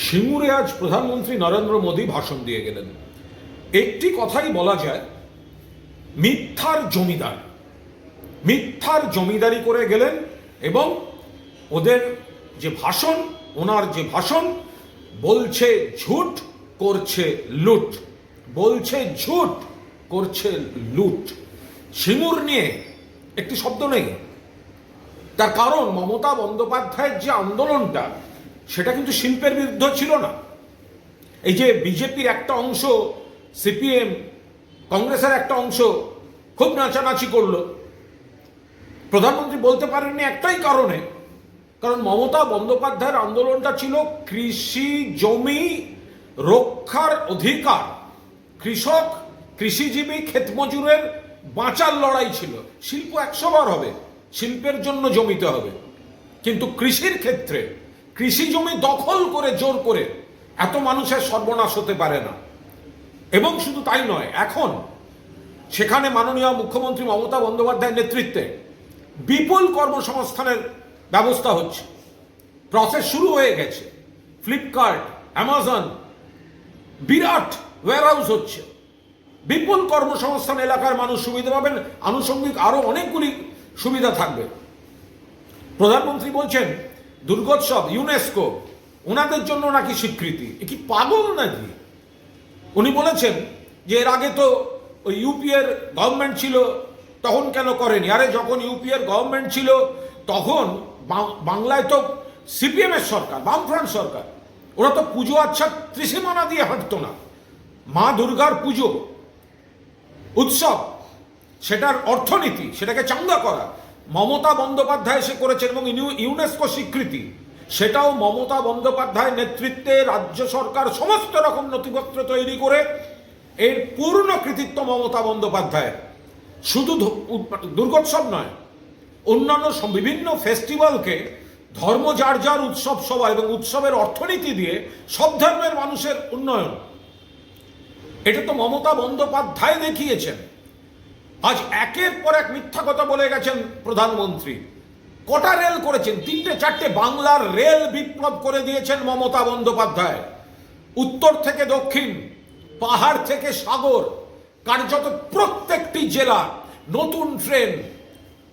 সিঙ্গুরে আজ প্রধানমন্ত্রী নরেন্দ্র মোদী ভাষণ দিয়ে গেলেন। একটি কথাই বলা যায়, মিথ্যার জমিদারি করে গেলেন। এবং ওদের যে ভাষণ, ওনার যে ভাষণ, বলছে ঝুট করছে লুট, বলছে ঝুট করছে লুট। সিঙ্গুর নিয়ে একটি শব্দ নেই। তার কারণ মমতা বন্দ্যোপাধ্যায়ের যে আন্দোলনটা, সেটা কিন্তু শিল্পের বিরুদ্ধে ছিল না। এই যে বিজেপির একটা অংশ, সিপিএম, কংগ্রেসের একটা অংশ খুব নাচানাচি করলো, প্রধানমন্ত্রী বলতে পারেননি একটাই কারণে, কারণ মমতা বন্দ্যোপাধ্যায়ের আন্দোলনটা ছিল কৃষি জমি রক্ষার অধিকার, কৃষক, কৃষিজীবী, ক্ষেতমজুরের বাঁচার লড়াই ছিল। শিল্প 100 বার হবে, শিল্পের জন্য জমিতে হবে, কিন্তু কৃষির ক্ষেত্রে কৃষি জমি দখল করে জোর করে এত মানুষের সর্বনাশ হতে পারে না। এবং শুধু তাই নয়, এখন সেখানে মাননীয় মুখ্যমন্ত্রী মমতা বন্দ্যোপাধ্যায়ের নেতৃত্বে বিপুল কর্মসংস্থানের ব্যবস্থা হচ্ছে, প্রসেস শুরু হয়ে গেছে। ফ্লিপকার্ট, অ্যামাজন, বিরাট ওয়্যারহাউস হচ্ছে, বিপুল কর্মসংস্থান, এলাকার মানুষ সুবিধা পাবেন, আনুষঙ্গিক আরো অনেকগুলি সুবিধা থাকবে। প্রধানমন্ত্রী বলছেন দুর্গোৎসব, ইউনেস্কো ওনাদের জন্য নাকি স্বীকৃতি। এ কি পাগল নাকি? উনি বলেছেন যে এর আগে তো ওই ইউপিএর গভর্নমেন্ট ছিল, তখন কেন করেনি? আরে যখন ইউপিএর গভর্নমেন্ট ছিল তখন বাংলায় তো সিপিএম এর সরকার, বামফ্রন্ট সরকার, ওরা তো পুজো আচ্ছা ত্রিসীমানা দিয়ে হাঁটতো না। মা দুর্গার পুজো উৎসব, সেটার অর্থনীতি, সেটাকে চাঙ্গা করা মমতা বন্দ্যোপাধ্যায় এসে করেছেন। এবং ইউনেস্কো স্বীকৃতি, সেটাও মমতা বন্দ্যোপাধ্যায়ের নেতৃত্বে রাজ্য সরকার সমস্ত রকম নথিপত্র তৈরি করে, এর পূর্ণ কৃতিত্ব মমতা বন্দ্যোপাধ্যায়ের। শুধু দুর্গোৎসব নয়, অন্যান্য বিভিন্ন ফেস্টিভ্যালকে ধর্ম যার যার উৎসব সভা এবং উৎসবের অর্থনীতি দিয়ে সব ধর্মের মানুষের উন্নয়ন, এটা তো মমতা বন্দ্যোপাধ্যায় দেখিয়েছেন। আজ একের পর এক মিথ্যা কথা বলে গেছেন প্রধানমন্ত্রী। কটা রেল করেছেন? 3-4টে বাংলার রেল বিপ্লব করে দিয়েছেন মমতা বন্দ্যোপাধ্যায়। উত্তর থেকে দক্ষিণ, পাহাড় থেকে সাগর, কার্যত প্রত্যেকটি জেলা নতুন ট্রেন,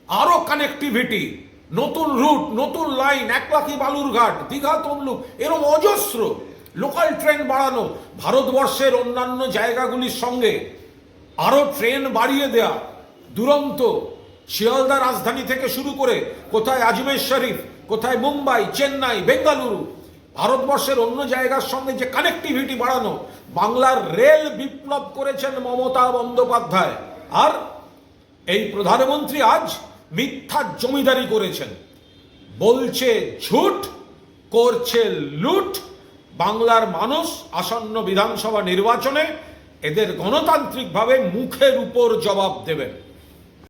আরো কানেক্টিভিটি, নতুন রুট, নতুন লাইন, একলাখি বালুরঘাট, দীঘা তমলুক, এরকম অজস্র লোকাল ট্রেন বাড়ানো, ভারতবর্ষের অন্যান্য জায়গাগুলির সঙ্গে আরো ট্রেন বাড়িয়ে দেয়া, দুরন্ত শিয়ালদা রাজধানী থেকে শুরু করে কোথায় আজমের শরীফ, কোথায় মুম্বাই, চেন্নাই, বেঙ্গালুরু, ভারতবর্ষের অন্য জায়গার সঙ্গে যে কানেক্টিভিটি বাড়ানো, বাংলার রেল বিপ্লব করেছেন মমতা বন্দ্যোপাধ্যায়। আর এই প্রধানমন্ত্রী আজ মিথ্যা জমিদারি করেছেন, বলছে ঝুট করছে লুট। বাংলার মানুষ আসন্ন বিধানসভা নির্বাচনে এদের গণতান্ত্রিকভাবে মুখের উপর জবাব দেবেন।